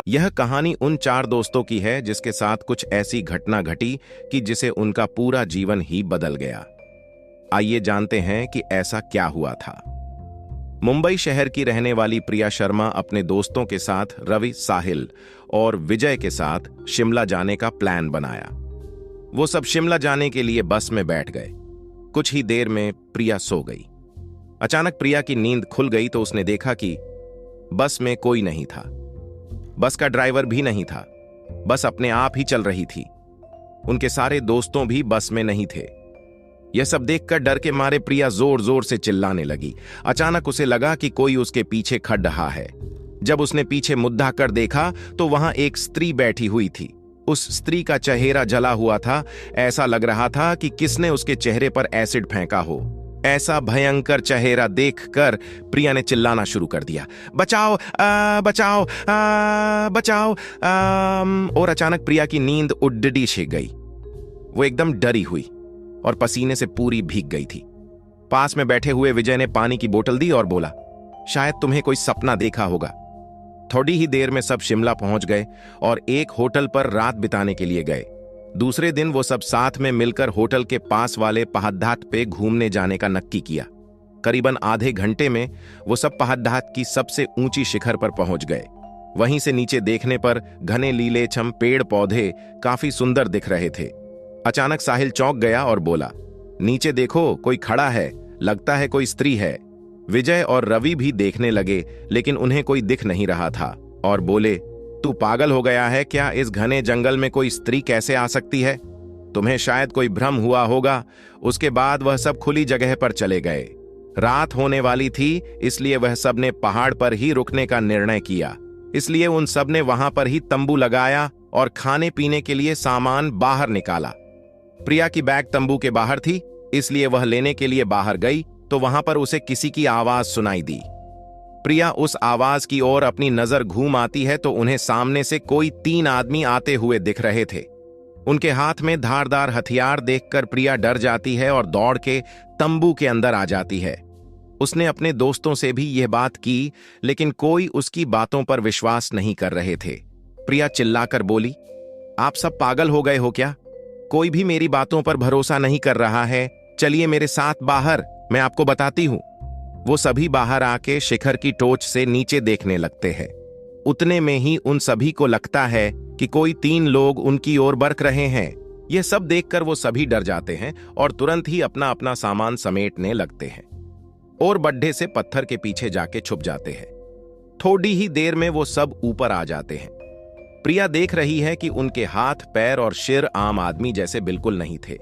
यह कहानी उन चार दोस्तों की है जिसके साथ कुछ ऐसी घटना घटी कि जिसे उनका पूरा जीवन ही बदल गया। आइए जानते हैं कि ऐसा क्या हुआ था। मुंबई शहर की रहने वाली प्रिया शर्मा अपने दोस्तों के साथ रवि, साहिल और विजय के साथ शिमला जाने का प्लान बनाया। वो सब शिमला जाने के लिए बस में बैठ गए। कुछ ही देर में प्रिया सो गई। अचानक प्रिया की नींद खुल गई तो उसने देखा कि बस में कोई नहीं था। बस का ड्राइवर भी नहीं था। बस अपने आप ही चल रही थी। उनके सारे दोस्तों भी बस में नहीं थे। यह सब देखकर डर के मारे प्रिया जोर जोर से चिल्लाने लगी। अचानक उसे लगा कि कोई उसके पीछे खड़ रहा है। जब उसने पीछे मुद्दा कर देखा तो वहां एक स्त्री बैठी हुई थी। उस स्त्री का चेहरा जला हुआ था। ऐसा लग रहा था कि किसने उसके चेहरे पर एसिड फेंका हो। ऐसा भयंकर चेहरा देखकर प्रिया ने चिल्लाना शुरू कर दिया, बचाओ, बचाओ, बचाओ। और अचानक प्रिया की नींद उड्डी छिग गई। वो एकदम डरी हुई और पसीने से पूरी भीग गई थी। पास में बैठे हुए विजय ने पानी की बोतल दी और बोला, शायद तुम्हें कोई सपना देखा होगा। थोड़ी ही देर में सब शिमला पहुंच गए और एक होटल पर रात बिताने के लिए गए। दूसरे दिन वो सब साथ में मिलकर होटल के पास वाले पहाड़घाट पे घूमने जाने का नक्की किया। करीबन आधे घंटे में वो सब पहाड़घाट की सबसे ऊंची शिखर पर पहुंच गए। वहीं से नीचे देखने पर घने लीलेछम पेड़ पौधे काफी सुंदर दिख रहे थे। अचानक साहिल चौंक गया और बोला, नीचे देखो, कोई खड़ा है, लगता है कोई स्त्री है। विजय और रवि भी देखने लगे लेकिन उन्हें कोई दिख नहीं रहा था और बोले, तू पागल हो गया है क्या? इस घने जंगल में कोई स्त्री कैसे आ सकती है? तुम्हें शायद कोई भ्रम हुआ होगा। उसके बाद वह सब खुली जगह पर चले गए। रात होने वाली थी इसलिए वह सब ने पहाड़ पर ही रुकने का निर्णय किया। इसलिए उन सब ने वहां पर ही तंबू लगाया और खाने पीने के लिए सामान बाहर निकाला। प्रिया की बैग तंबू के बाहर थी इसलिए वह लेने के लिए बाहर गई तो वहां पर उसे किसी की आवाज सुनाई दी। प्रिया उस आवाज की ओर अपनी नजर घूम आती है तो उन्हें सामने से कोई 3 आदमी आते हुए दिख रहे थे। उनके हाथ में धारदार हथियार देखकर प्रिया डर जाती है और दौड़ के तंबू के अंदर आ जाती है। उसने अपने दोस्तों से भी यह बात की लेकिन कोई उसकी बातों पर विश्वास नहीं कर रहे थे। प्रिया चिल्लाकर बोली, आप सब पागल हो गए हो क्या? कोई भी मेरी बातों पर भरोसा नहीं कर रहा है। चलिए मेरे साथ बाहर, मैं आपको बताती हूं। वो सभी बाहर आके शिखर की टोच से नीचे देखने लगते हैं। उतने में ही उन सभी को लगता है कि कोई 3 लोग उनकी ओर बरक रहे हैं। यह सब देखकर वो सभी डर जाते हैं और तुरंत ही अपना अपना सामान समेटने लगते हैं और बड्ढे से पत्थर के पीछे जाके छुप जाते हैं। थोड़ी ही देर में वो सब ऊपर आ जाते हैं। प्रिया देख रही है कि उनके हाथ, पैर और सिर आम आदमी जैसे बिल्कुल नहीं थे।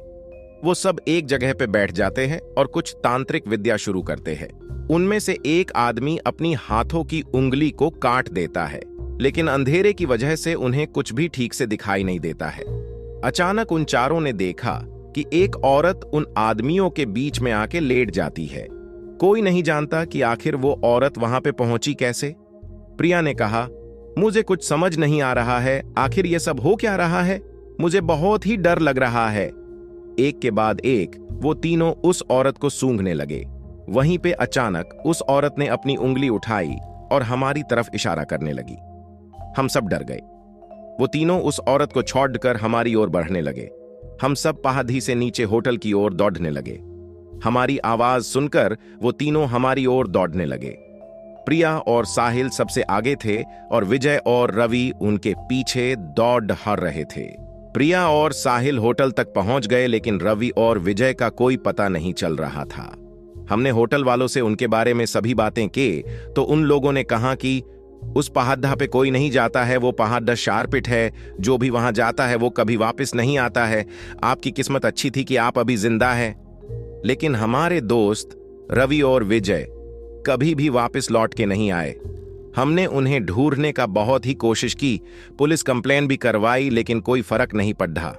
वो सब एक जगह पे बैठ जाते हैं और कुछ तांत्रिक विद्या शुरू करते हैं। उनमें से एक आदमी अपनी हाथों की उंगली को काट देता है लेकिन अंधेरे की वजह से उन्हें कुछ भी ठीक से दिखाई नहीं देता है। अचानक उन चारों ने देखा कि एक औरत उन आदमियों के बीच में आके लेट जाती है। कोई नहीं जानता कि आखिर वो औरत वहां पे पहुंची कैसे। प्रिया ने कहा, मुझे कुछ समझ नहीं आ रहा है, आखिर ये सब हो क्या रहा है? मुझे बहुत ही डर लग रहा है। एक के बाद एक वो तीनों उस औरत को सूंघने लगे। वहीं पे अचानक उस औरत ने अपनी उंगली उठाई और हमारी तरफ इशारा करने लगी। हम सब डर गए। वो तीनों उस औरत को छोड़कर हमारी ओर बढ़ने लगे। हम सब पहाड़ी से नीचे होटल की ओर दौड़ने लगे। हमारी आवाज सुनकर वो तीनों हमारी ओर दौड़ने लगे। प्रिया और साहिल सबसे आगे थे और विजय और रवि उनके पीछे दौड़ रहे थे। प्रिया और साहिल होटल तक पहुंच गए लेकिन रवि और विजय का कोई पता नहीं चल रहा था। हमने होटल वालों से उनके बारे में सभी बातें की तो उन लोगों ने कहा कि उस पहाड़ पे कोई नहीं जाता है, वो पहाड़ शार्पिट है, जो भी वहां जाता है वो कभी वापस नहीं आता है। आपकी किस्मत अच्छी थी कि आप अभी जिंदा हैं। लेकिन हमारे दोस्त रवि और विजय कभी भी वापस लौट के नहीं आए। हमने उन्हें ढूंढने का बहुत ही कोशिश की, पुलिस कंप्लेन भी करवाई लेकिन कोई फर्क नहीं पड़ा।